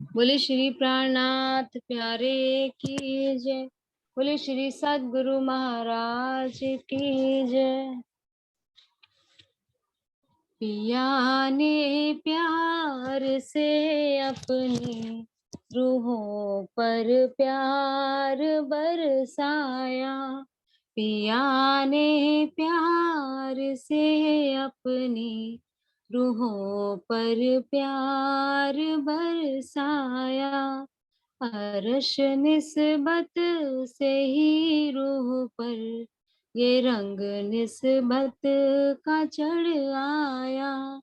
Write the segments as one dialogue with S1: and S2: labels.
S1: बोले श्री प्राणनाथ प्यारे की जय। बोले श्री सद्गुरु महाराज की जय। पिया ने प्यार से अपनी रूहों पर प्यार बरसाया। पिया ने प्यार से अपनी रूहों पर प्यार बरसाया। अर्श निस्बत से ही रूह पर ये रंग निस्बत का चढ़ आया।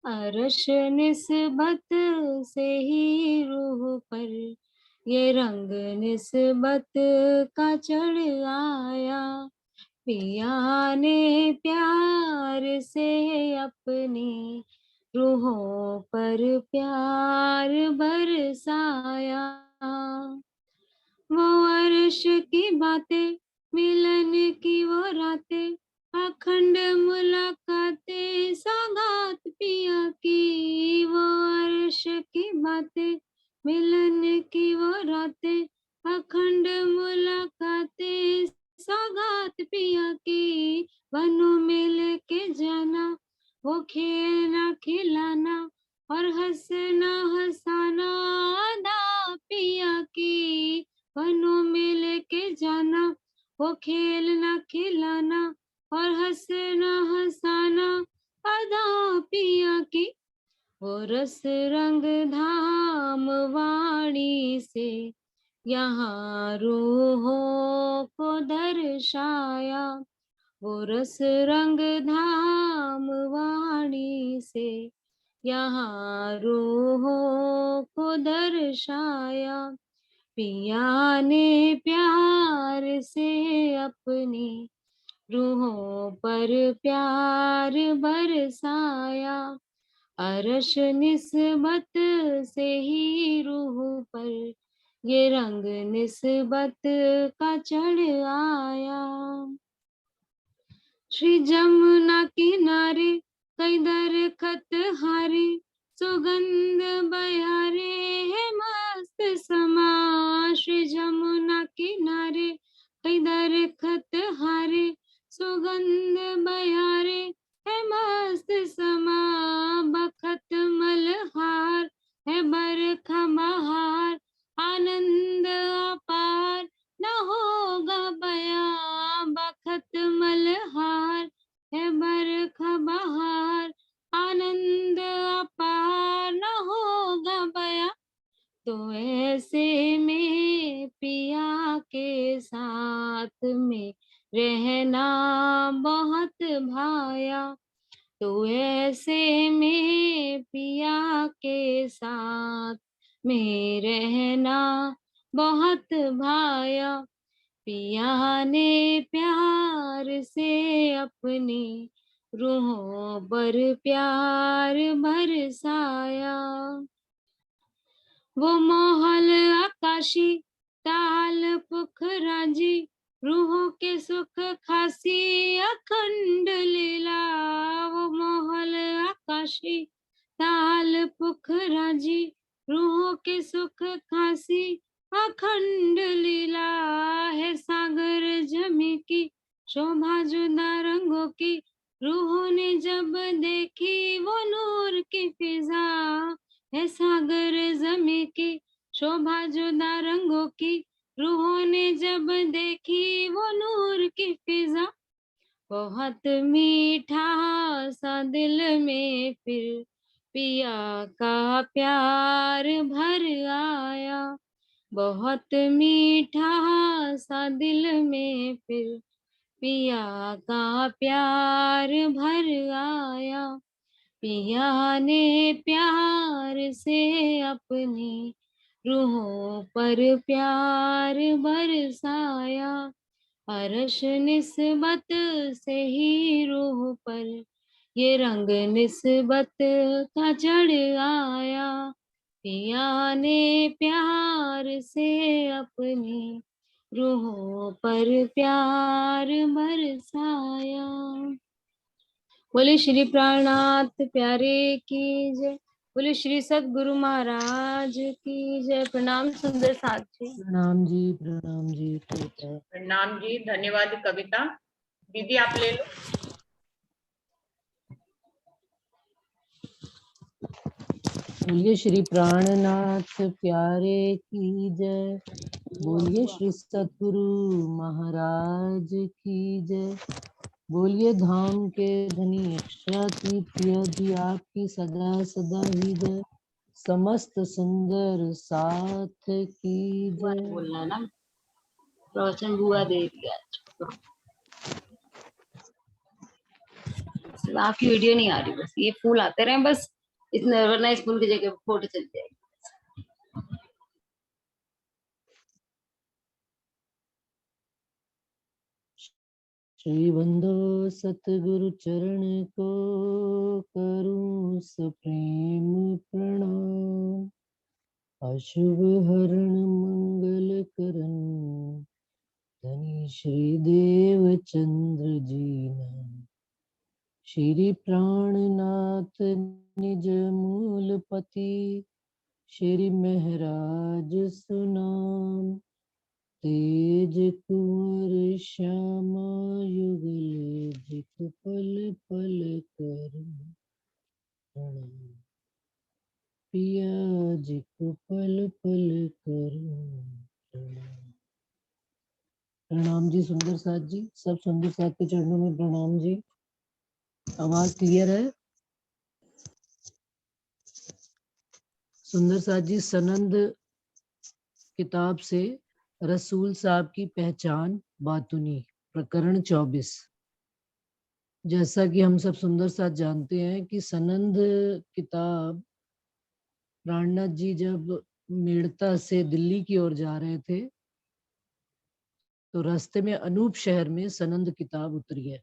S1: अर्श निस्बत से ही रूह पर ये रंग निस्बत का चढ़ आया। पिया ने प्यार से अपनी रूहों पर प्यार बरसाया। वो अर्श की बातें, मिलन की वो रातें, अखंड मुलाकातें, सौगात पिया की। वो अर्श की बातें, मिलन की वो रातें, अखंड मुलाकातें, सौगात पिया की। वनों में लेके जाना, वो खेलना खिलाना और हंसना हंसाना अदा पिया की। वनों में लेके जाना, वो खेलना खिलाना और हंसना हंसाना अदा पिया की। वो रस रंग धाम वाणी से यहाँ रूहों को दर्शाया। वो रस रंग धाम वाणी से यहाँ रूहों को दर्शाया। पिया ने प्यार से अपनी रूहों पर प्यार बरसाया। अर्श निस्बत से ही रूह पर ये रंग निस्बत का चढ़ आया। श्री जमुना किनारे कई दरखत हारे, सुगंध बयारे है मस्त समा। श्री जमुना किनारे कई दरखत हारे, सुगंध बयारे है मस्त समा। बखत मलहार है बरखा बहार, आनंद अपार न होगा बयां। बखत मलहार है बरखा बहार, आनंद अपार न होगा बयां। तो ऐसे में पिया के साथ में रहना बहुत भाया। तो ऐसे में पिया के साथ में रहना बहुत भाया। पिया ने प्यार से अपनी रूहों पर प्यार बरसाया। वो मोहल आकाशी ताल पुखराजी, रूहों के सुख खासी अखंड लीला। वो मोहल आकाशी ताल पुखराजी, रूहों के सुख खासी अखंड लीला। है सागर जमी की शोभा जुदा रंगों की, रूहों ने जब देखी वो नूर की फिजा। है सागर जमी की शोभा जुदा रंगों की, रूहों ने जब देखी वो नूर की फिजा। बहुत मीठा सा दिल में फिर पिया का प्यार भर आया। बहुत मीठा सा दिल में फिर पिया का प्यार भर आया। पिया ने प्यार से अपनी रूहों पर प्यार बरसाया। अर्श निस्बत से ही रूह पर ये रंग निस्बत का चढ़ आया। पिया ने प्यार से अपनी रूहों पर प्यार बरसाया। बोले श्री प्राणनाथ प्यारे की जय। बोले श्री सद्गुरु महाराज की जय। प्रणाम सुंदर साथ जी।
S2: प्रणाम जी, प्रणाम जी।
S3: प्रणाम जी। धन्यवाद कविता दीदी, आप ले लो।
S2: बोलिए श्री प्राणनाथ प्यारे की जय। बोलिए श्री सतगुरु महाराज की जय। बोलिए धाम के धनी अक्षरातीत जी आपकी सदा सदा ही जय। समस्त सुंदर साथ की जय।
S1: बोलना ना, प्रवचन बुआ दे दिया। आपकी वीडियो नहीं आ रही, बस ये फूल आते रहे बस इतने, वरना इस फूल की जगह फोटो चल जाएगी।
S2: श्री बंधो सतगुरु चरण को करूं सप्रेम प्रणाम। अशुभ हरण मंगल करन धनी श्री देव चंद्र जी नाम। श्री प्राणनाथ निज मूलपति श्री महराज सुनाम। तेज कुंवर श्यामा युगल जित पल पल कर प्रणाम। पिया जी को पल पल कर प्रणाम। प्रणाम जी सुंदर साथ जी, सब सुंदर साथ के चरणों में प्रणाम जी। आवाज क्लियर है? सुंदर साथ जी, सनंद किताब से रसूल साहब की पहचान बातुनी, प्रकरण 24। जैसा कि हम सब सुंदर साथ जानते हैं कि सनंद किताब प्राणनाथ जी जब मेड़ता से दिल्ली की ओर जा रहे थे तो रास्ते में अनूप शहर में सनंद किताब उतरी है।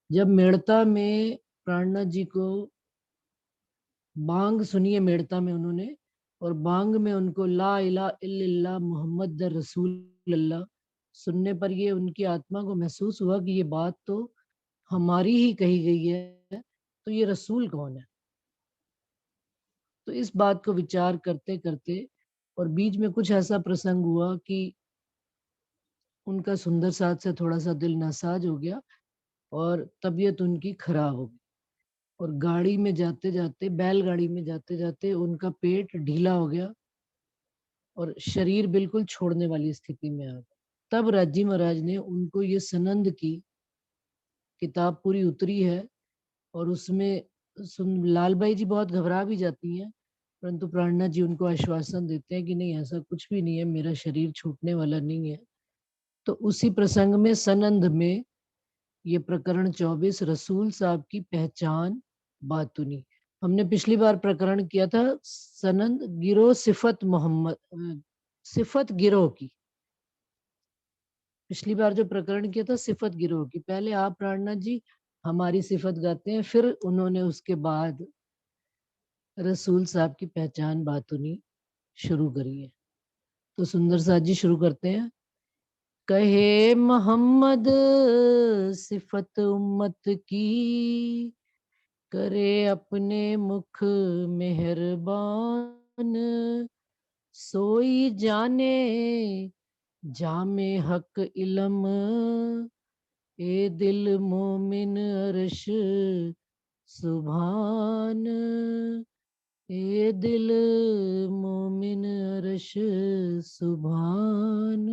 S2: जब मेड़ता में प्राणनाथ जी को बांग सुनिए मेड़ता में उन्होंने, और बांग में उनको ला इला इल्लल्लाह मुहम्मद रसूल अल्लाह सुनने पर ये उनकी आत्मा को महसूस हुआ कि ये बात तो हमारी ही कही गई है, तो ये रसूल कौन है। तो इस बात को विचार करते करते और बीच में कुछ ऐसा प्रसंग हुआ कि उनका सुंदर साथ से थोड़ा सा दिल नासाज हो गया और तबीयत उनकी खराब हो गई, और गाड़ी में जाते जाते, बैलगाड़ी में जाते जाते उनका पेट ढीला हो गया और शरीर बिल्कुल छोड़ने वाली स्थिति में आ गया। तब राजी महाराज ने उनको ये सनंद की किताब पूरी उतरी है, और उसमें लाल बाई जी बहुत घबरा भी जाती हैं, परंतु प्राणनाथ जी उनको आश्वासन देते हैं कि नहीं, ऐसा कुछ भी नहीं है, मेरा शरीर छूटने वाला नहीं है। तो उसी प्रसंग में सनंद में ये प्रकरण 24 रसूल साहब की पहचान बातुनी। हमने पिछली बार प्रकरण किया था सनंद गिरोह सिफत मोहम्मद, सिफत गिरोह की। पिछली बार जो प्रकरण किया था सिफत गिरोह की। पहले आप प्राणनाथ जी हमारी सिफत गाते हैं, फिर उन्होंने उसके बाद रसूल साहब की पहचान बातुनी शुरू करी है। तो सुंदर साथ जी शुरू करते हैं। कहे मोहम्मद सिफत उम्मत की, करे अपने मुख मेहरबान, सोई जाने जामे हक इलम, ए दिल मोमिन अर्श सुभान, ए दिल मोमिन अर्श सुभान।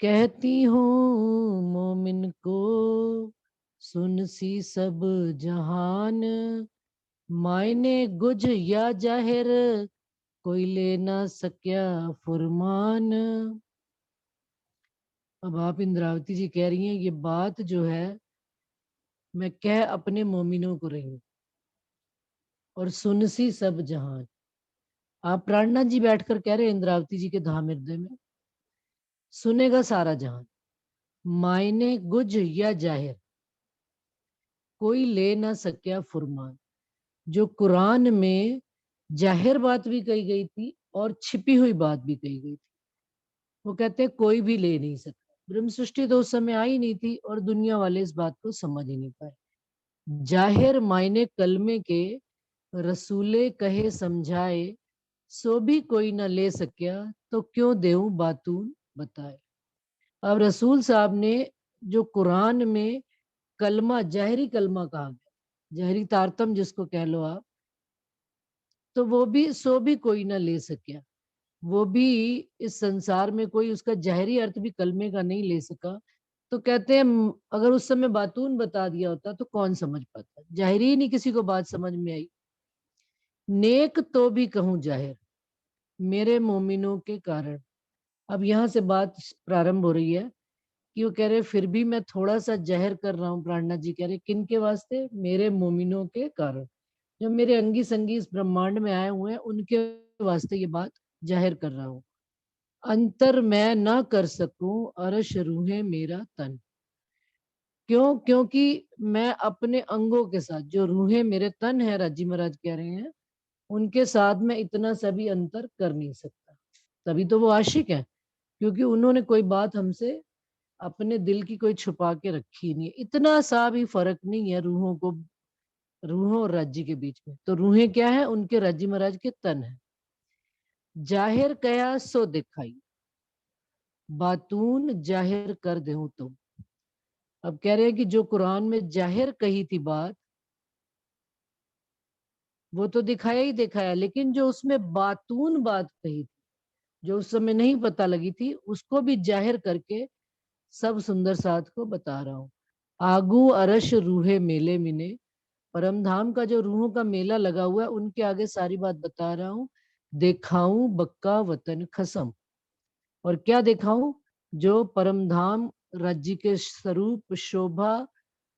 S2: कहती हूँ मोमिन को सुन सी सब जहान, मायने गुज या जाहिर कोई ले ना सक्या फुरमान। अब आप इंद्रावती जी कह रही हैं ये बात जो है मैं कह अपने मोमिनों को रही हूँ, और सुन सी सब जहान। आप प्राणनाथ जी बैठकर कह रहे हैं इंद्रावती जी के धाम हृदय में, सुनेगा सारा जहान, मायने गुज या जाहिर कोई ले ना सक्या फुरमान। जो कुरान में जाहिर बात भी कही गई थी और छिपी हुई बात भी कही गई थी, वो कहते हैं कोई भी ले नहीं सकता। ब्रह्म सृष्टि तो उस समय आई नहीं थी और दुनिया वाले इस बात को समझ ही नहीं पाए। जाहिर मायने कलमे के रसूले कहे समझाए, सो भी कोई न ले सकिया, तो क्यों देऊं बातून बताए। अब रसूल साहब ने जो कुरान में कलमा, जहरी कलमा कहा गया, जहरी तारतम जिसको कह लो आप, तो वो भी सो भी कोई ना ले सकिया, वो भी इस संसार में कोई उसका जहरी अर्थ भी कलमे का नहीं ले सका। तो कहते हैं अगर उस समय बातून बता दिया होता तो कौन समझ पाता, जहरी ही नहीं किसी को बात समझ में आई। नेक तो भी कहूं जाहिर, मेरे मोमिनों के कारण। अब यहाँ से बात प्रारंभ हो रही है कि वो कह रहे फिर भी मैं थोड़ा सा जहर कर रहा हूँ। प्राणनाथ जी कह रहे किन के वास्ते, मेरे मोमिनों के कारण, जो मेरे अंगी संगी इस ब्रह्मांड में आए हुए हैं उनके वास्ते ये बात जाहिर कर रहा हूँ। अंतर मैं ना कर सकूं अरश रूहे मेरा तन। क्यों? क्योंकि मैं अपने अंगों के साथ, जो रूहे मेरे तन है, राजी महाराज कह रहे हैं, उनके साथ मैं इतना सा भी अंतर कर नहीं सकता। तभी तो वो आशिक है, क्योंकि उन्होंने कोई बात हमसे अपने दिल की कोई छुपा के रखी नहीं है। इतना सा भी फर्क नहीं है रूहों को, रूहों और राज्य के बीच में। तो रूहें क्या है? उनके राज्य महाराज के तन है। जाहिर कया सो दिखाई, बातून जाहिर कर देहूं तुम। अब कह रहे हैं कि जो कुरान में जाहिर कही थी बात, वो तो दिखाया ही दिखाया, लेकिन जो उसमें बातून बात कही थी, जो उस समय नहीं पता लगी थी, उसको भी जाहिर करके सब सुंदर साथ को बता रहा हूँ। आगू अरश रूहे मेले मिने, परम धाम का जो रूहों का मेला लगा हुआ है उनके आगे सारी बात बता रहा हूँ। दिखाऊं बक्का वतन खसम, और क्या दिखाऊं? जो परम धाम राज्य के स्वरूप, शोभा,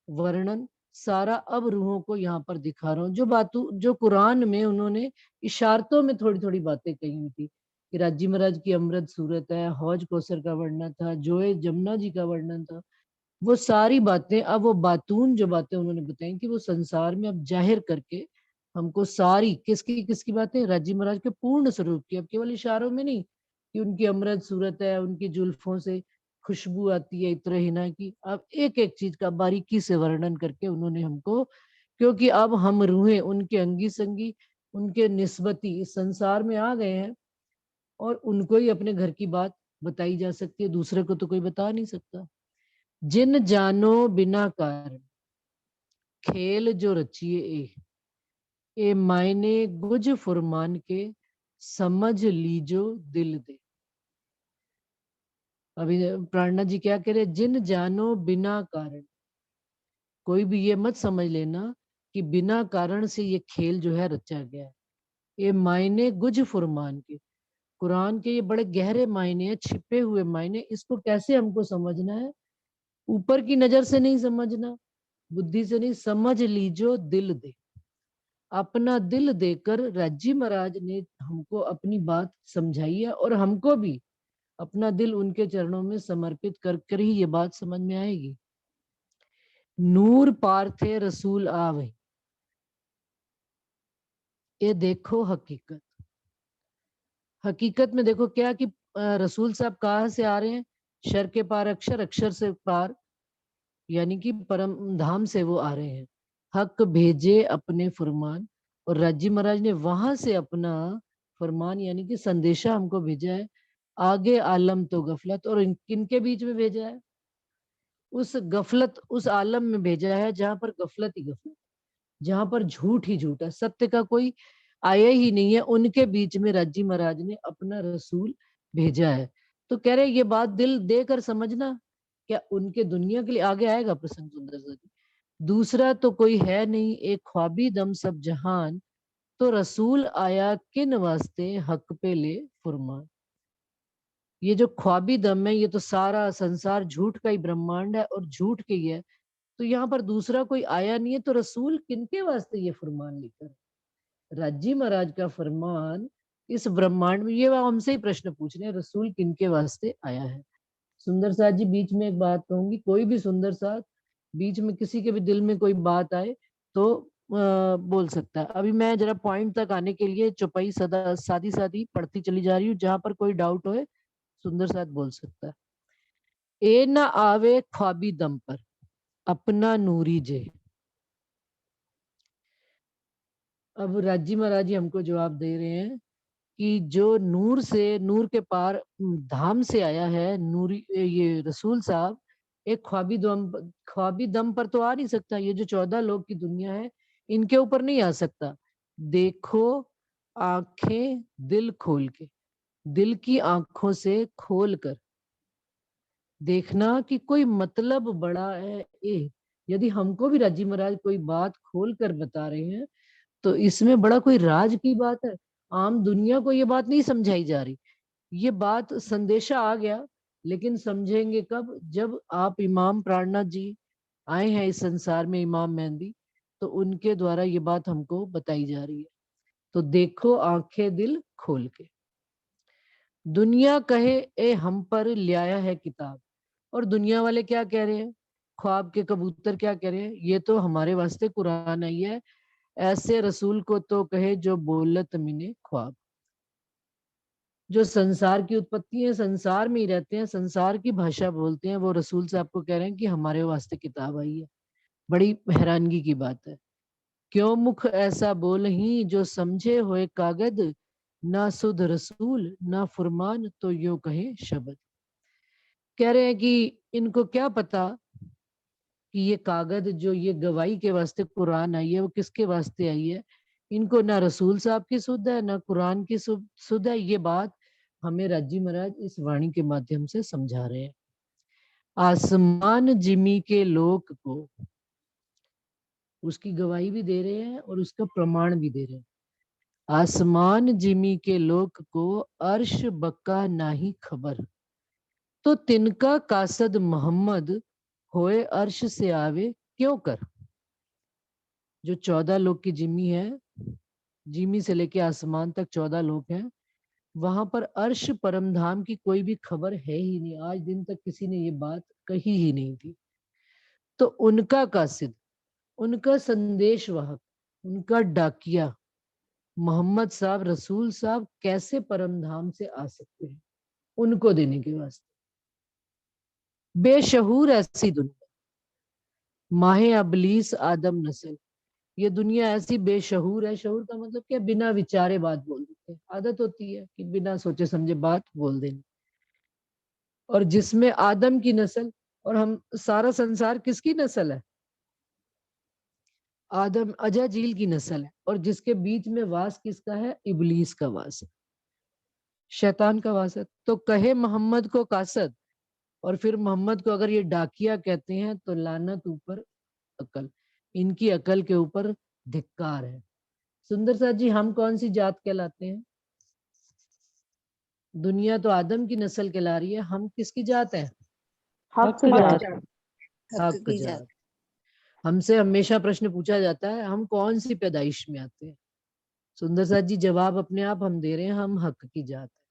S2: वर्णन सारा अब रूहों को यहाँ पर दिखा रहा हूँ। जो बातों, जो कुरान में उन्होंने इशारतों में थोड़ी थोड़ी बातें कही हुई थी कि राजी महाराज की अमृत सूरत है, हौज कौसर का वर्णन था, जोए जमुना जी का वर्णन था, वो सारी बातें अब वो बातून जो बातें उन्होंने बताई कि वो संसार में अब जाहिर करके हमको सारी किसकी किसकी बातें, राजी महाराज के पूर्ण स्वरूप की, अब केवल इशारों में नहीं कि उनकी अमृत सूरत है, उनकी जुल्फों से खुशबू आती है इत्र हिना की, अब एक एक चीज का बारीकी से वर्णन करके उन्होंने हमको, क्योंकि अब हम रूहें उनके अंगी संगी, उनके निस्बती इस संसार में आ गए हैं, और उनको ही अपने घर की बात बताई जा सकती है, दूसरे को तो कोई बता नहीं सकता। जिन जानो बिना कारण, खेल जो रचिए ए मायने गुज फुरमान के, समझ लीजो दिल दे। अभी प्राणनाथ जी क्या कह रहे? जिन जानो बिना कारण, कोई भी ये मत समझ लेना कि बिना कारण से ये खेल जो है रचा गया है। ये मायने गुज फुरमान के, कुरान के ये बड़े गहरे मायने हैं, छिपे हुए मायने। इसको कैसे हमको समझना है? ऊपर की नजर से नहीं समझना, बुद्धि से नहीं, समझ लीजो दिल दे। अपना दिल देकर राज्य महाराज ने हमको अपनी बात समझाई है, और हमको भी अपना दिल उनके चरणों में समर्पित कर कर ही ये बात समझ में आएगी। नूर पार थे रसूल आवे, ये देखो हकीकत। हकीकत में देखो क्या कि रसूल साहब कहाँ से आ रहे हैं? शर के पार अक्षर, अक्षर से पार, यानी कि परम धाम से वो आ रहे हैं। हक भेजे अपने फरमान, और राजी महाराज ने वहां से अपना फरमान यानी कि संदेशा हमको भेजा है। आगे आलम तो गफलत, और किनके बीच में भेजा है? उस गफलत, उस आलम में भेजा है जहां पर गफलत ही गफलत, जहां पर झूठ ही झूठ है, सत्य का कोई आया ही नहीं है, उनके बीच में राजी महाराज ने अपना रसूल भेजा है। तो कह रहे ये बात दिल देकर समझना, क्या उनके दुनिया के लिए आगे आएगा प्रसंग सुंदर सा जी। दूसरा तो कोई है नहीं, एक ख्वाबी दम सब जहान, तो रसूल आया किन वास्ते हक पे ले फुरमान। ये जो ख्वाबी दम है, ये तो सारा संसार झूठ का ही ब्रह्मांड है और झूठ के ही है, तो यहाँ पर दूसरा कोई आया नहीं है, तो रसूल किनके वास्ते ये फरमान लेकर? राजी महाराज का फरमान इस ब्रह्मांड में, ये वो हमसे ही प्रश्न पूछ रहे हैं, रसूल किनके वास्ते आया है? सुंदर साथ जी बीच में एक बात कहूंगी, कोई भी सुंदर साथ बीच में किसी के भी दिल में कोई बात आए तो बोल सकता है। अभी मैं जरा पॉइंट तक आने के लिए चौपाई सदा सादी सादी पढ़ती चली जा रही हूँ, जहां पर कोई डाउट होए सुंदर साथ बोल सकता है। ए न आवे ख्वाबी दम पर, अपना नूरी जे। अब राजी महाराज जी हमको जवाब दे रहे हैं कि जो नूर से, नूर के पार धाम से आया है नूरी, ये रसूल साहब एक ख्वाबी दम पर तो आ नहीं सकता। ये जो 14 लोग की दुनिया है इनके ऊपर नहीं आ सकता। देखो आंखें दिल खोल के, दिल की आंखों से खोल कर देखना कि कोई मतलब बड़ा है। यदि हमको भी राजी महाराज कोई बात खोल कर बता रहे हैं तो इसमें बड़ा कोई राज की बात है। आम दुनिया को ये बात नहीं समझाई जा रही। ये बात संदेशा आ गया, लेकिन समझेंगे कब? जब आप इमाम प्राणनाथ जी आए हैं इस संसार में, इमाम मेहंदी, तो उनके द्वारा ये बात हमको बताई जा रही है। तो देखो आंखें दिल खोल के, दुनिया कहे ए हम पर लिया है किताब। और दुनिया वाले क्या कह रहे हैं? ख्वाब के कबूतर क्या कह रहे हैं? ये तो हमारे वास्ते कुरान आई है, ऐसे रसूल को तो कहे जो बोलत मिने ख्वाब। जो संसार की उत्पत्ति है, संसार में ही रहते हैं, संसार की भाषा बोलते हैं, वो रसूल साहब को कह रहे हैं कि हमारे वास्ते किताब आई है। बड़ी हैरानगी की बात है। क्यों मुख ऐसा बोल ही जो समझे होए कागद, ना सुध रसूल ना फुरमान तो यूं कहे शब्द। कह रहे हैं कि इनको क्या पता कि ये कागज जो ये गवाही के वास्ते कुरान आई है वो किसके वास्ते आई है। इनको ना रसूल साहब की सुध है ना कुरान की सुध है। ये बात हमें राजी महाराज इस वाणी के माध्यम से समझा रहे हैं। आसमान जिमी के लोक को, उसकी गवाही भी दे रहे हैं और उसका प्रमाण भी दे रहे हैं। आसमान जिमी के लोक को अर्श बक्का नाही खबर, तो तिनका कासद मोहम्मद होए अर्श से आवे क्यों कर। जो 14 लोग की जिम्मी है, जिमी से लेके आसमान तक 14 लोग हैं, वहां पर अर्श परमधाम की कोई भी खबर है ही नहीं। आज दिन तक किसी ने ये बात कही ही नहीं थी। तो उनका कासिद, उनका संदेश वाहक, उनका डाकिया मोहम्मद साहब, रसूल साहब कैसे परमधाम से आ सकते हैं? उनको देने के वास्ते बेशहूर ऐसी दुनिया, माहे अबलीस आदम नस्ल। ये दुनिया ऐसी बेशहूर है। शहूर का मतलब क्या? बिना विचारे बात बोल देते हैं। आदत होती है कि बिना सोचे समझे बात बोल देनी। और जिसमें आदम की नस्ल, और हम सारा संसार किसकी नस्ल है? आदम अजाजील की नस्ल है। और जिसके बीच में वास किसका है? इबलीस का वास है, शैतान का वास है। तो कहे मोहम्मद को कासद, और फिर मोहम्मद को अगर ये डाकिया कहते हैं तो लानत ऊपर अकल, इनकी अकल के ऊपर धिक्कार है। सुंदर साथ जी, हम कौन सी जात कहलाते हैं? दुनिया तो आदम की नस्ल कहला रही है, हम किसकी जात है? हक जात, हक जात। हमसे हमेशा प्रश्न पूछा जाता है हम कौन सी पैदाइश में आते हैं। सुंदर साथ जी जवाब अपने आप हम दे रहे हैं, हम हक की जात है।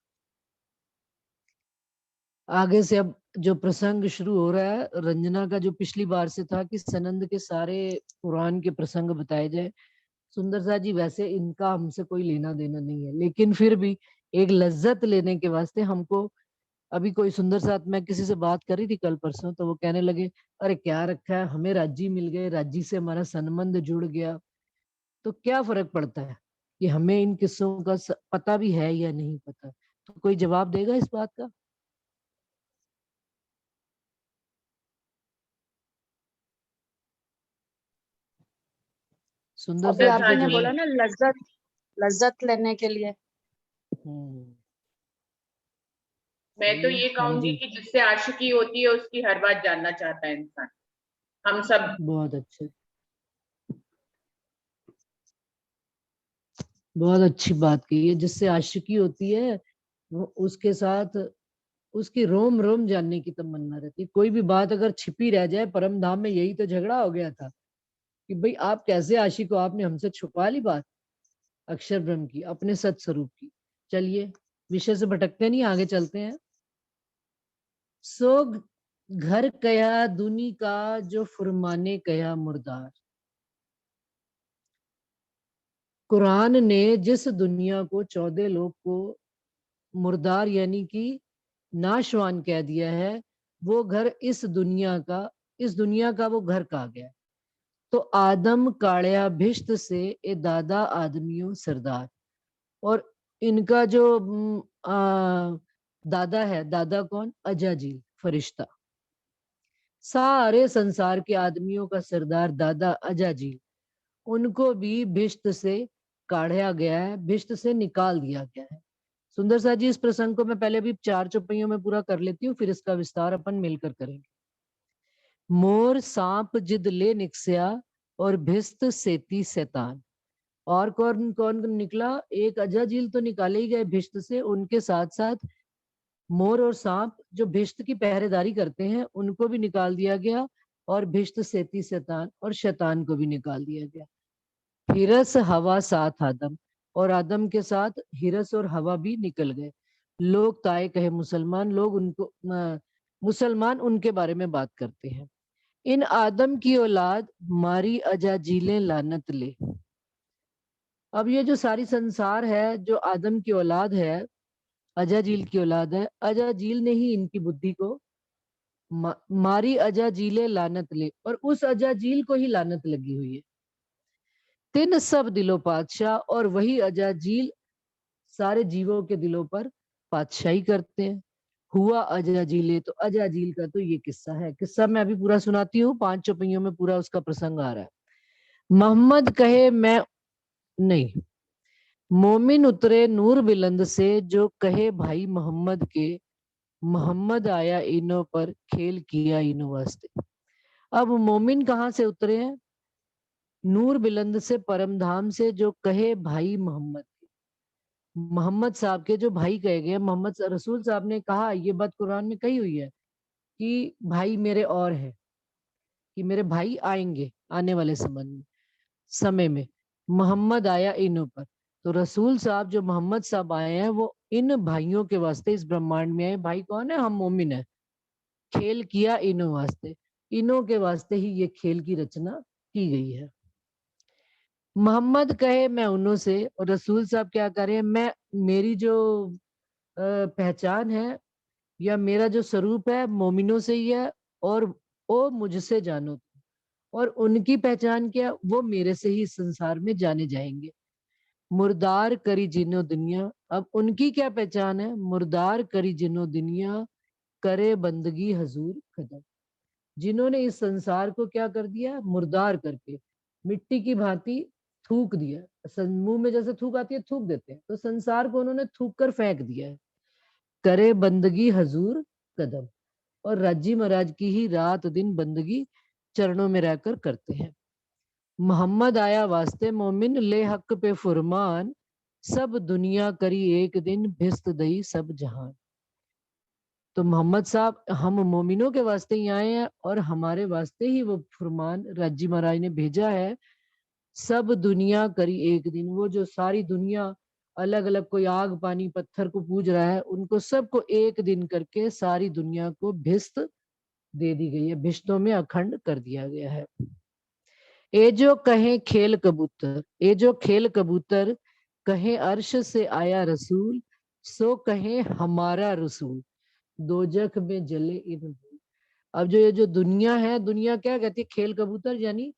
S2: आगे से अब जो प्रसंग शुरू हो रहा है रंजना का, जो पिछली बार से था कि सनंद के सारे कुरान के प्रसंग बताए जाए। सुंदर साथ जी वैसे इनका हमसे कोई लेना देना नहीं है, लेकिन फिर भी एक लज्जत लेने के वास्ते हमको, अभी कोई सुंदर साथ, मैं किसी से बात कर रही थी कल परसों, तो वो कहने लगे अरे क्या रखा है, हमें राजी मिल गए, राजी से हमारा संबंध जुड़ गया, तो क्या फर्क पड़ता है कि हमें इन किस्सों का पता भी है या नहीं पता। तो कोई जवाब देगा इस बात का? सुंदर
S4: अभी
S2: साथ जी का
S4: आपने
S2: जवाब।
S4: बोला ना लज्जत, लज्जत लेने के लिए।
S2: हम्म,
S3: मैं तो
S2: बोलिए।
S3: ये
S2: हाँ
S3: कहूंगी
S2: जी,
S3: कि जिससे आशिकी होती है उसकी हर बात जानना चाहता है इंसान। हम सब
S2: बहुत अच्छे, बहुत अच्छी बात कही है। जिससे आशिकी होती है वो उसके साथ उसकी रोम रोम जानने की तमन्ना रहती है। कोई भी बात अगर छिपी रह जाए, परम धाम में यही तो झगड़ा हो गया था कि भाई आप कैसे आशिक हो, आपने हमसे छुपा ली बात अक्षर ब्रह्म की, अपने सत स्वरूप की। चलिए विषय से भटकते नहीं, आगे चलते हैं। सो घर कया दुनी का जो फुरमाने कया मुर्दार। कुरान ने जिस दुनिया को, 14 लोग को मुर्दार यानी कि नाशवान कह दिया है, वो घर इस दुनिया का वो घर कहा गया है। तो आदम काड़िया भिष्ट से ए दादा आदमियों सरदार। और इनका जो दादा है, दादा कौन? अजाजील फरिश्ता। सारे संसार के आदमियों का सरदार दादा अजाजील, उनको भी भिष्ट से काढ़ा गया है, भिष्ट से निकाल दिया गया है। सुंदर सा जी, इस प्रसंग को मैं पहले अभी 4 चौपाइयों में पूरा कर लेती हूँ, फिर इसका विस्तार अपन मिलकर करेंगे। मोर सांप जिद ले निकस्या और भिस्त सेती शैतान। और कौन कौन निकला? एक अजाजील तो निकाले ही गए भिष्ट से, उनके साथ साथ मोर और सांप जो भिष्ट की पहरेदारी करते हैं उनको भी निकाल दिया गया, और भिष्ट सेती शैतान और शैतान को भी निकाल दिया गया। हिरस हवा साथ आदम, और आदम के साथ हिरस और हवा भी निकल गए। लोग ताए कहे मुसलमान, लोग उनको मुसलमान उनके बारे में बात करते हैं। इन आदम की औलाद मारी अजाजीलें लानत ले। अब ये जो सारी संसार है, जो आदम की औलाद है, अजाजील की औलाद है, अजाजील ने ही इनकी बुद्धि को मारी अजाजीले लानत ले, और उस अजाजील को ही लानत लगी हुई है। तिन सब दिलो पातशाह, और वही अजाजील सारे जीवों के दिलों पर पातशाही करते हैं। हुआ अजाजीले, तो अजाजील का तो ये किस्सा है। किस्सा मैं अभी पूरा सुनाती हूँ, 5 चौपाइयों में पूरा उसका प्रसंग आ रहा है। मोहम्मद कहे मैं नहीं, मोमिन उतरे नूर बिलंद से, जो कहे भाई मोहम्मद के, मोहम्मद आया इनो पर, खेल किया इनो वास्ते। अब मोमिन कहाँ से उतरे हैं? नूर बिलंद से, परम धाम से, जो कहे भाई मोहम्मद, मोहम्मद साहब के जो भाई कहे गए। मोहम्मद रसूल साहब ने कहा, ये बात कुरान में कही हुई है कि भाई मेरे और हैं, कि मेरे भाई आएंगे आने वाले समय में। मोहम्मद आया इनों पर, तो रसूल साहब जो मोहम्मद साहब आए हैं वो इन भाइयों के वास्ते इस ब्रह्मांड में आए। भाई कौन है? हम मोमिन है। खेल किया इनों वास्ते, इनों के वास्ते ही ये खेल की रचना की गई है। मोहम्मद कहे मैं उन्हों से, और रसूल साहब क्या करें? मैं, मेरी जो पहचान है या मेरा जो स्वरूप है मोमिनों से ही है, और वो मुझसे जानो, और उनकी पहचान क्या? वो मेरे से ही संसार में जाने जाएंगे। मुर्दार करी जिनो दुनिया, अब उनकी क्या पहचान है? मुर्दार करी जिनो दुनिया, करे बंदगी हजूर कदम। जिन्होंने इस संसार को क्या कर दिया? मुर्दार करके, मिट्टी की भांति थूक दिया। मुंह में जैसे थूक आती है, थूक देते हैं, तो संसार को उन्होंने थूक कर फेंक दिया है। करे बंदगी हजूर कदम, और राज्जी महाराज की ही रात दिन बंदगी चरणों में रहकर करते हैं। मोहम्मद आया वास्ते मोमिन, ले हक पे फुरमान, सब दुनिया करी एक दिन, भिस्त दई सब जहान। तो मोहम्मद साहब हम मोमिनों के वास्ते ही आए हैं, और हमारे वास्ते ही वो फुरमान राज्जी महाराज ने भेजा है। सब दुनिया करी एक दिन, वो जो सारी दुनिया अलग अलग, कोई आग पानी पत्थर को पूज रहा है, उनको सबको एक दिन करके सारी दुनिया को भिस्त दे दी गई है, भिष्टों में अखंड कर दिया गया है। ए जो कहे खेल कबूतर, ए जो खेल कबूतर, कहे अर्श से आया रसूल, सो कहे हमारा रसूल, दोजख में जले इन। अब जो ये जो दुनिया है, दुनिया क्या कहती है? खेल कबूतर, यानी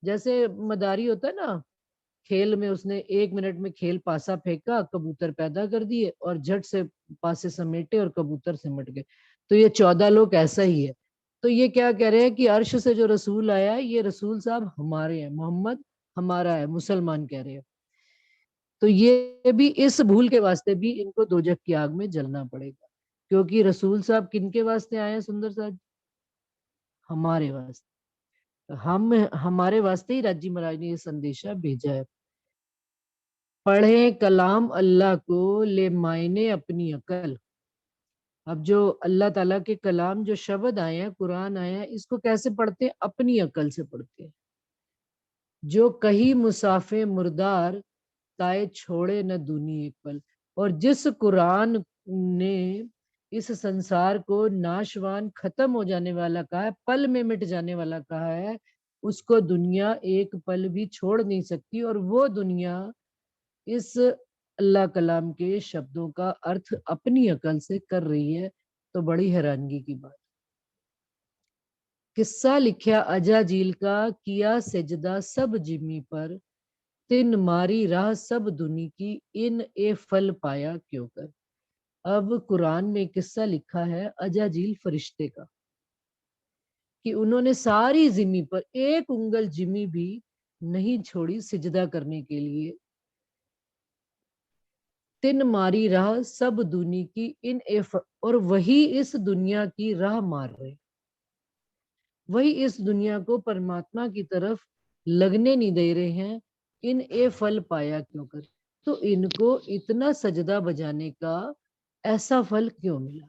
S2: जैसे मदारी होता है ना, खेल में उसने 1 मिनट में खेल पासा फेंका, कबूतर पैदा कर दिए, और झट से पासे समेटे और कबूतर सिमट गए। तो ये 14 लोग ऐसा ही है। तो ये क्या कह रहे हैं कि अर्श से जो रसूल आया, ये रसूल साहब हमारे हैं, मोहम्मद हमारा है, मुसलमान कह रहे हैं। तो ये भी इस भूल के वास्ते भी इनको दोजख की आग में जलना पड़ेगा, क्योंकि रसूल साहब किनके वास्ते आए हैं? सुंदर साहब, हमारे वास्ते। हम, हमारे वास्ते ही राज्जी महाराज ने ये संदेशा भेजा है। पढ़े कलाम अल्लाह को, ले मायने अपनी अकल। अब जो अल्लाह ताला के कलाम, जो शब्द आए हैं, कुरान आया है, इसको कैसे पढ़ते हैं? अपनी अकल से पढ़ते हैं। जो कही मुसाफे मुर्दार, ताए छोड़े न दूनी एक पल। और जिस कुरान ने इस संसार को नाशवान, खत्म हो जाने वाला कहा है, पल में मिट जाने वाला कहा है, उसको दुनिया एक पल भी छोड़ नहीं सकती। और वो दुनिया इस अल्लाह कलाम के शब्दों का अर्थ अपनी अकल से कर रही है। तो बड़ी हैरानगी की बात। किस्सा लिखा अजा झील का, किया सजदा सब जिमी पर, तिन मारी राह सब दुनी की, इन ए फल पाया क्यों कर। अब कुरान में किस्सा लिखा है अजा झील फरिश्ते का कि उन्होंने सारी जिमी पर एक उंगल जिमी भी नहीं छोड़ी सिजदा करने के लिए। तिन मारी राह सब दुनी की, इन एफ, और वही इस दुनिया की राह मार रहे, वही इस दुनिया को परमात्मा की तरफ लगने नहीं दे रहे हैं। इन ए फल पाया क्यों कर, तो इनको इतना सजदा बजाने का ऐसा फल क्यों मिला।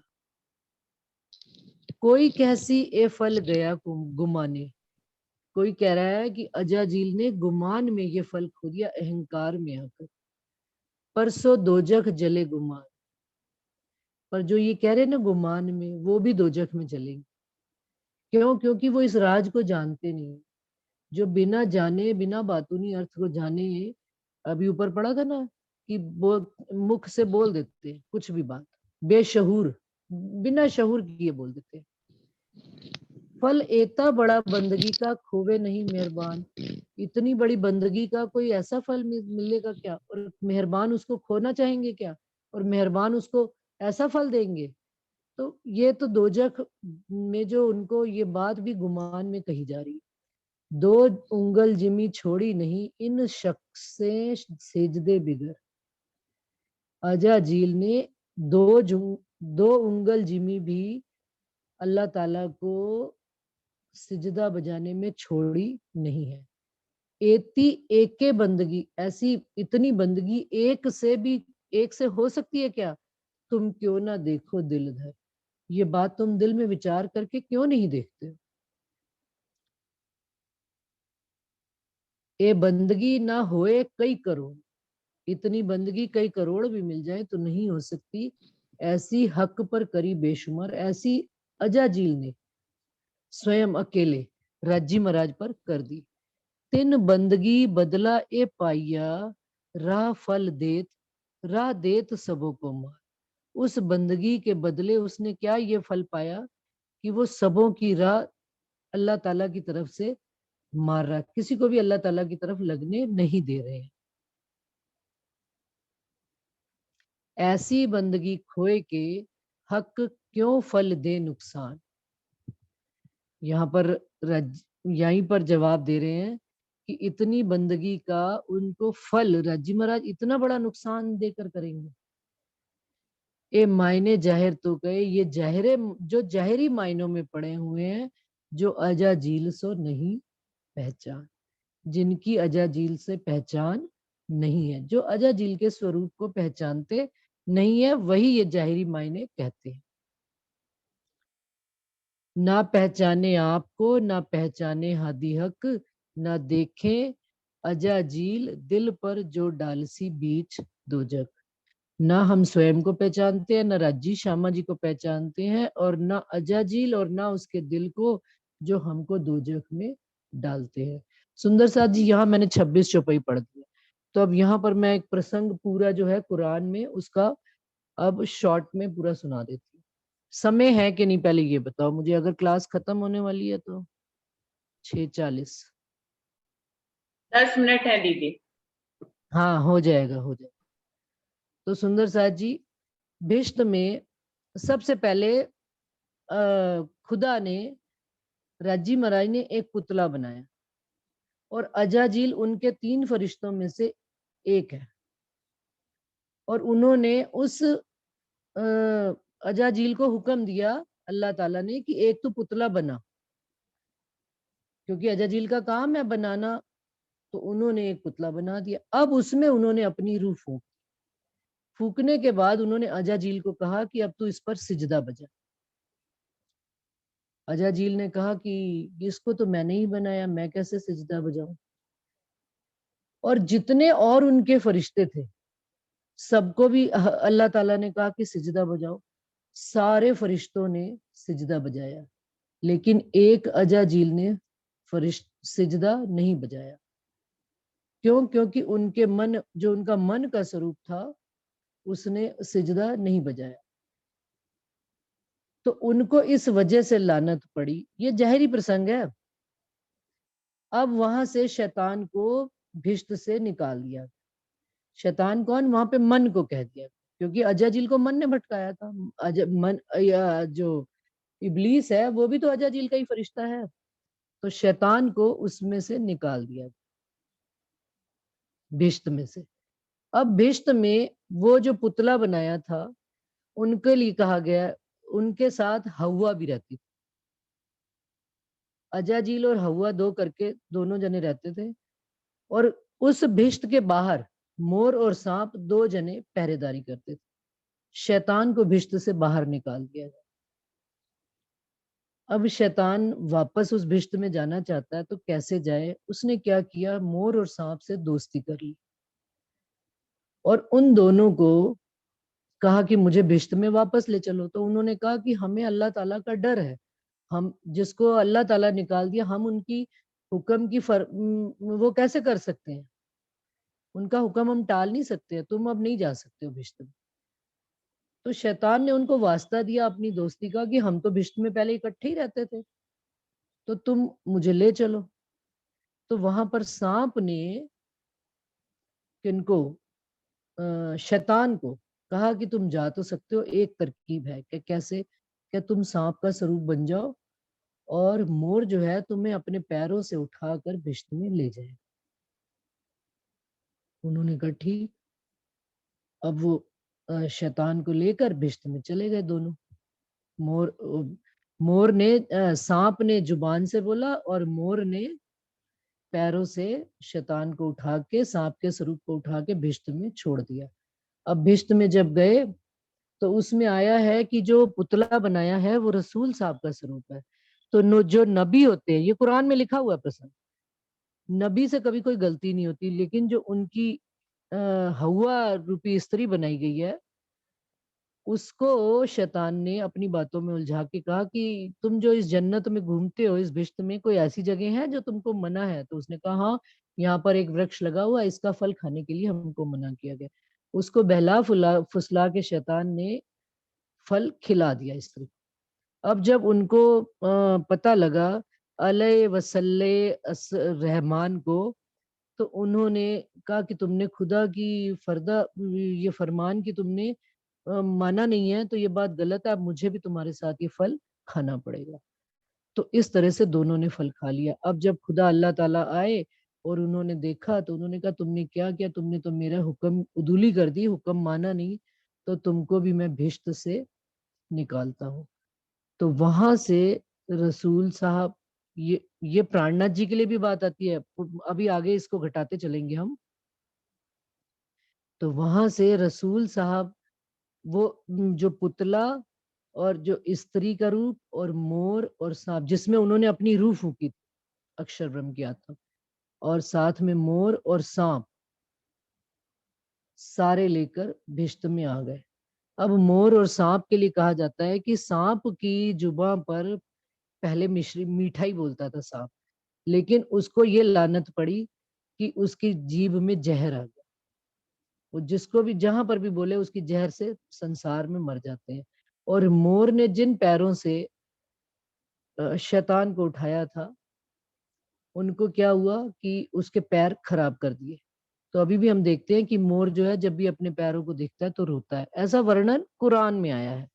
S2: कोई कैसी ए फल गया गुमाने, कोई कह रहा है कि अजा झील ने गुमान में ये फल खो दिया, अहंकार में आकर। परसों दोजख जले गुमान, पर जो ये कह रहे ना गुमान में, वो भी दोजख में जलेंगे। क्यों? क्योंकि वो इस राज को जानते नहीं। जो बिना जाने, बिना बातूनी अर्थ को जाने, अभी ऊपर पढ़ा था ना कि मुख से बोल देते कुछ भी बात, बेशहूर, बिना शहूर किए बोल देते। फल एता बड़ा बंदगी का खोवे नहीं मेहरबान, इतनी बड़ी बंदगी का कोई ऐसा फल मिलेगा क्या, और मेहरबान उसको खोना चाहेंगे क्या, और मेहरबान उसको ऐसा फल देंगे। तो ये तो दोजख में जो उनको ये बात भी गुमान में कही जा रही। दो उंगल जिमी छोड़ी नहीं, इन शख्स से सेजदे बिगर। अजा झील ने दो उंगल जिमी भी अल्लाह ताला को सिजदा बजाने में छोड़ी नहीं है। एती एके बंदगी, ऐसी इतनी बंदगी एक से हो सकती है क्या, तुम क्यों ना देखो दिल धर। ये बात तुम दिल में विचार करके क्यों नहीं देखते हो। ए बंदगी ना होए कई करोड़, इतनी बंदगी कई करोड़ भी मिल जाए तो नहीं हो सकती ऐसी हक पर करी बेशुमार, ऐसी अजा झील ने स्वयं अकेले राज्जी महाराज पर कर दी। तिन बंदगी बदला ए पाइया, राह देत सबों को मार। उस बंदगी के बदले उसने क्या ये फल पाया कि वो सबों की राह अल्लाह ताला की तरफ से मार रहा, किसी को भी अल्लाह ताला की तरफ लगने नहीं दे रहे हैं। ऐसी बंदगी खोए के हक क्यों फल दे नुकसान। यहाँ पर यहीं पर जवाब दे रहे हैं कि इतनी बंदगी का उनको फल राज्जी महाराज इतना बड़ा नुकसान देकर करेंगे। ये मायने जाहिर तो गए, ये जो जाहिरी मायनों में पड़े हुए हैं, जो अजा झील सो नहीं पहचान, जिनकी अजा झील से पहचान नहीं है, जो अजा झील के स्वरूप को पहचानते नहीं है, वही ये जाहिरी मायने कहते हैं। ना पहचाने आपको, ना पहचाने हादी हक, ना देखे अजा झील दिल पर जो डालसी बीच दोजख। ना हम स्वयं को पहचानते हैं, ना राज्जी श्यामा जी को पहचानते हैं, और ना अजा झील और ना उसके दिल को जो हमको दोजख में डालते हैं। सुंदर साथ जी, यहाँ मैंने 26 चौपाई पढ़ दिया। तो अब यहाँ पर मैं एक प्रसंग पूरा जो है कुरान में उसका अब शॉर्ट में पूरा सुना देती हूँ। समय है कि नहीं पहले ये बताओ मुझे, अगर क्लास खत्म होने वाली है तो 6:40।
S3: 10 मिनट है दीदी।
S2: हाँ हो जाएगा, हो जाएगा। तो सुंदर साथ जी, भिष्ट में सबसे पहले खुदा ने, राज्जी महाराज ने एक पुतला बनाया, और अजा झील उनके 3 फरिश्तों में से एक है, और उन्होंने उस अजा झील को हुक्म दिया अल्लाह ताला ने कि एक तो पुतला बना, क्योंकि अजा झील का काम है बनाना। तो उन्होंने एक पुतला बना दिया। अब उसमें उन्होंने अपनी रूह फूकने के बाद उन्होंने अजा झील को कहा कि अब तू इस पर सिजदा बजा। अजा झील ने कहा कि इसको तो मैंने ही बनाया, मैं कैसे सिजदा बजाऊं। और जितने और उनके फरिश्ते थे सबको भी अल्लाह ताला ने कहा कि सिजदा बजाओ। सारे फरिश्तों ने सिजदा बजाया, लेकिन एक अजा झील ने सिजदा नहीं बजाया। क्यों? क्योंकि उनके मन, जो उनका मन का स्वरूप था, उसने सिजदा नहीं बजाया। तो उनको इस वजह से लानत पड़ी। ये जहरी प्रसंग है। अब वहां से शैतान को भिष्ट से निकाल दिया। शैतान कौन? वहां पे मन को कह दिया, क्योंकि अजाजिल को मन ने भटकाया था। मन जो इब्लीस है वो भी तो अजाजिल का ही फरिश्ता है। तो शैतान को उसमें से निकाल दिया, भिष्ट में से। अब भिष्ट में वो जो पुतला बनाया था उनके लिए कहा गया, उनके साथ हवा भी रहती थी। अजाजिल और हवा दो करके दोनों जने रहते थे, और उस भिष्ट के बाहर मोर और सांप दो जने पहरेदारी करते थे। शैतान को भिष्ट से बाहर निकाल दिया गया। अब शैतान वापस उस भिष्ट में जाना चाहता है, तो कैसे जाए? उसने क्या किया, मोर और सांप से दोस्ती कर ली और उन दोनों को कहा कि मुझे भिष्ट में वापस ले चलो। तो उन्होंने कहा कि हमें अल्लाह ताला का डर है, हम जिसको अल्लाह ताला निकाल दिया, हम उनकी हुक्म की वो कैसे कर सकते हैं? उनका हुक्म हम टाल नहीं सकते, तुम अब नहीं जा सकते हो भिष्ट में। तो शैतान ने उनको वास्ता दिया अपनी दोस्ती का कि हम तो भिष्ट में पहले इकट्ठे ही रहते थे, तो तुम मुझे ले चलो। तो वहां पर सांप ने किनको, शैतान को कहा कि तुम जा तो सकते हो, एक तरकीब है कि कैसे, क्या तुम सांप का स्वरूप बन जाओ और मोर जो है तुम्हें अपने पैरों से उठाकर भिष्ट में ले जाए। उन्होंने कहा ठीक। अब वो शैतान को लेकर भिष्ट में चले गए दोनों। मोर ने, सांप ने जुबान से बोला और मोर ने पैरों से शैतान को उठा के, सांप के स्वरूप को उठा के भिष्ट में छोड़ दिया। अब भिष्ट में जब गए तो उसमें आया है कि जो पुतला बनाया है वो रसूल साहब का स्वरूप है। तो जो नबी होते हैं, ये कुरान में लिखा हुआ प्रसंग, नबी से कभी कोई गलती नहीं होती, लेकिन जो उनकी हवा रूपी स्त्री बनाई गई है उसको शैतान ने अपनी बातों में उलझा के कहा कि तुम जो इस जन्नत में घूमते हो, इस भिष्ट में कोई ऐसी जगह है जो तुमको मना है? तो उसने कहा हाँ, यहाँ पर एक वृक्ष लगा हुआ है, इसका फल खाने के लिए हमको मना किया गया। उसको बहला फुसला के शैतान ने फल खिला दिया स्त्री। अब जब उनको पता लगा अलय वसल्ले रहमान को, तो उन्होंने कहा कि तुमने खुदा की ये फरमान की तुमने माना नहीं है, तो ये बात गलत है, अब मुझे भी तुम्हारे साथ ये फल खाना पड़ेगा। तो इस तरह से दोनों ने फल खा लिया। अब जब खुदा अल्लाह ताला आए और उन्होंने देखा तो उन्होंने कहा तुमने क्या किया? तुमने तो मेरा हुक्म उदूली कर दी, हुक्म माना नहीं, तो तुमको भी मैं भिष्ट से निकालता हूँ। तो वहां से रसूल साहब, ये प्राणनाथ जी के लिए भी बात आती है, अभी आगे इसको घटाते चलेंगे हम। तो वहां से रसूल साहब वो जो पुतला और जो स्त्री का रूप और मोर और सांप, जिसमें उन्होंने अपनी रूह फूकी थी, अक्षर ब्रह्म की आत्मा, और साथ में मोर और सांप, सारे लेकर भिष्ट में आ गए। अब मोर और सांप के लिए कहा जाता है कि सांप की जुबान पर पहले मीठा ही बोलता था सांप, लेकिन उसको ये लानत पड़ी कि उसकी जीभ में जहर आ गया। वो जिसको भी जहां पर भी बोले उसकी जहर से संसार में मर जाते हैं। और मोर ने जिन पैरों से शैतान को उठाया था, उनको क्या हुआ कि उसके पैर खराब कर दिए। तो अभी भी हम देखते हैं कि मोर जो है जब भी अपने पैरों को देखता है तो रोता है, ऐसा वर्णन कुरान में आया है।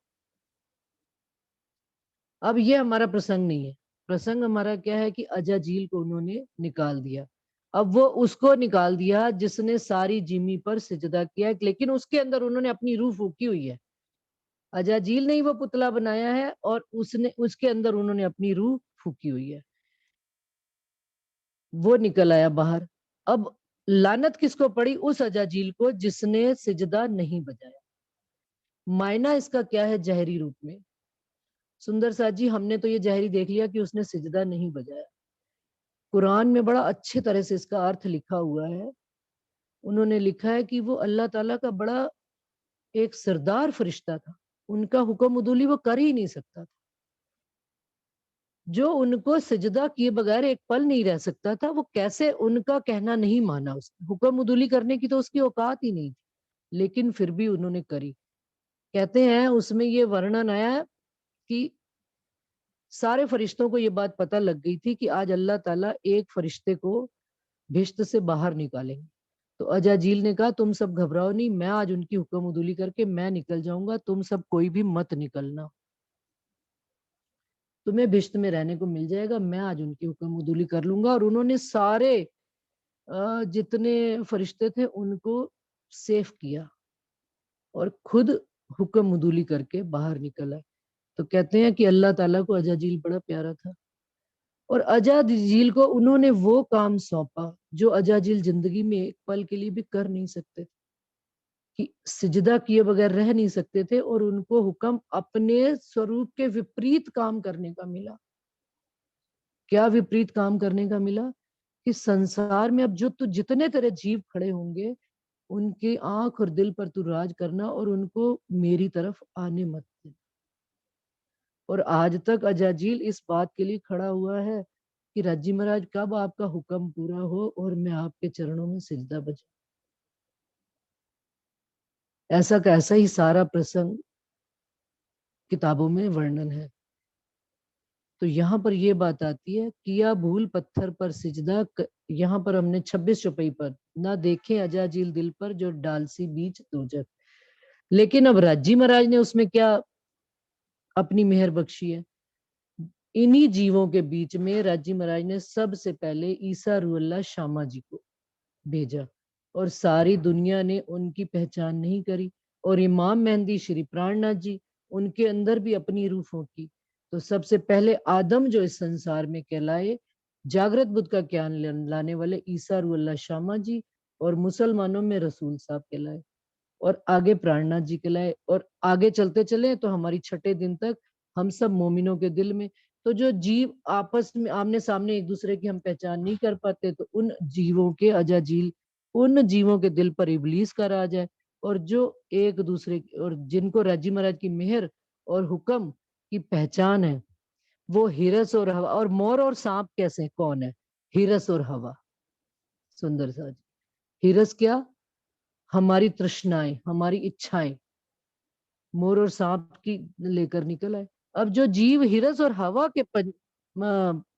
S2: अब ये हमारा प्रसंग नहीं है। प्रसंग हमारा क्या है कि अजाजील को उन्होंने निकाल दिया। अब वो उसको निकाल दिया जिसने सारी जिमी पर सिजदा किया, लेकिन उसके अंदर उन्होंने अपनी रूह फूकी हुई है। अजाजील ने ही वो पुतला बनाया है और उसने उसके अंदर उन्होंने अपनी रूह फूकी हुई है। वो निकल आया बाहर। अब लानत किसको पड़ी? उस अजाजील को जिसने सिजदा नहीं बजाया। मायना इसका क्या है जहरी रूप में? सुंदर साथ जी, हमने तो ये जहरी देख लिया कि उसने सिजदा नहीं बजाया। कुरान में बड़ा अच्छे तरह से इसका अर्थ लिखा हुआ है। उन्होंने लिखा है कि वो अल्लाह ताला का बड़ा एक सरदार फरिश्ता था, उनका हुक्म उदूली वो कर ही नहीं सकता था। जो उनको सिजदा किए बगैर एक पल नहीं रह सकता था, वो कैसे उनका कहना नहीं माना? उसने हुक्म उदूली करने की तो उसकी औकात ही नहीं थी, लेकिन फिर भी उन्होंने करी। कहते हैं उसमें ये वर्णन आया कि सारे फरिश्तों को ये बात पता लग गई थी कि आज अल्लाह ताला एक फरिश्ते को भिश्त से बाहर निकालेंगे। तो अजाजील ने कहा तुम सब घबराओ नहीं, मैं आज उनकी हुक्म उदूली करके मैं निकल जाऊंगा, तुम सब कोई भी मत निकलना, तुम्हें भिश्त में रहने को मिल जाएगा, मैं आज उनकी हुक्म उदूली कर लूंगा। और उन्होंने सारे जितने फरिश्ते थे उनको सेफ किया और खुद हुक्म उदूली करके बाहर निकल आए। तो कहते हैं कि अल्लाह ताला को अजाजील बड़ा प्यारा था और अजाजील को उन्होंने वो काम सौंपा जो अजाजील जिंदगी में एक पल के लिए भी कर नहीं सकते, कि सिजदा किए बगैर रह नहीं सकते थे, और उनको हुक्म अपने स्वरूप के विपरीत काम करने का मिला। क्या विपरीत काम करने का मिला? कि संसार में अब जो तू जितने तेरे जीव खड़े होंगे उनके आंख और दिल पर तू राज करना और उनको मेरी तरफ आने मत देना। और आज तक अजाजील इस बात के लिए खड़ा हुआ है कि राजी महाराज कब आपका हुक्म पूरा हो और मैं आपके चरणों में सिजदा बजा। ऐसा का ऐसा ही सारा प्रसंग किताबों में वर्णन है। तो यहाँ पर ये बात आती है, किया भूल पत्थर पर सिजदा, यहाँ पर हमने 26 चौपाई पर, ना देखे अजाजील दिल पर जो डालसी बीच दोजख। लेकिन अब राजी महाराज ने उसमें क्या अपनी मेहर बख्शी है। इन्हीं जीवों के बीच में राजी महाराज ने सबसे पहले ईसा रूहल्लाह शामा जी को भेजा और सारी दुनिया ने उनकी पहचान नहीं करी। और इमाम मेहंदी श्री प्राणनाथ जी, उनके अंदर भी अपनी रूह फूंकी। तो सबसे पहले आदम जो इस संसार में कहलाए, जागृत बुद्ध का ज्ञान लाने वाले ईसा रूहल्लाह शामा जी, और मुसलमानों में रसूल साहब कहलाए, और आगे प्राणनाथ जी कहलाए, और आगे चलते चले तो हमारी छठे दिन तक हम सब मोमिनों के दिल में। तो जो जीव आपस में आमने सामने एक दूसरे की हम पहचान नहीं कर पाते, तो उन जीवों के अजाजील, उन जीवों के दिल पर इबलीस का राज है। और जो एक दूसरे और जिनको राजी महाराज की मेहर और हुक्म की पहचान है, वो हिरस और हवा। और मोर और सांप कैसे कौन है? हिरस और हवा। सुंदर सा जी, हिरस क्या? हमारी तृष्णाएं, हमारी इच्छाएं, मोर और सांप की लेकर निकल आए। अब जो जीव हिरस और हवा के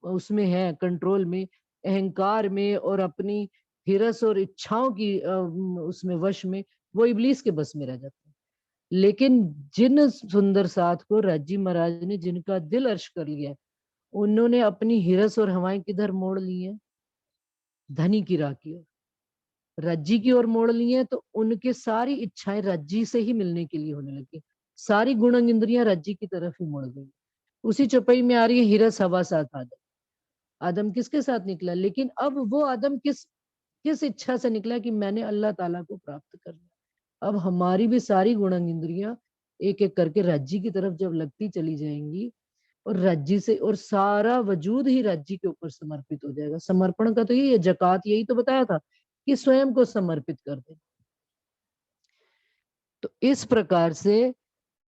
S2: उसमें है, कंट्रोल में, अहंकार में, और अपनी हिरस और इच्छाओं की उसमें वश में, वो इबलीस के बस में रह जाते हैं। लेकिन जिन सुंदर साथ को राजी महाराज ने, जिनका दिल अर्श कर लिया, उन्होंने अपनी हिरस और हवाएं किधर मोड़ ली है? धनी की राह की ओर, रज्जी की ओर मोड़ ली है। तो उनके सारी इच्छाएं रज्जी से ही मिलने के लिए होने लगी, सारी गुण इंद्रियां रज्जी की तरफ ही मुड़ गई। उसी चौपाई में आ रही है हिरस हवा साथ आदम। आदम किसके साथ निकला? लेकिन अब वो आदम किस किस इच्छा से निकला? कि मैंने अल्लाह ताला को प्राप्त करना। अब हमारी भी सारी गुण इंद्रियां एक एक करके राज्य की तरफ जब लगती चली जाएंगी, और राज्य से, और सारा वजूद ही राज्य के ऊपर समर्पित हो जाएगा। समर्पण का तो यही है, जकात यही तो बताया था कि स्वयं को समर्पित कर दे। तो इस प्रकार से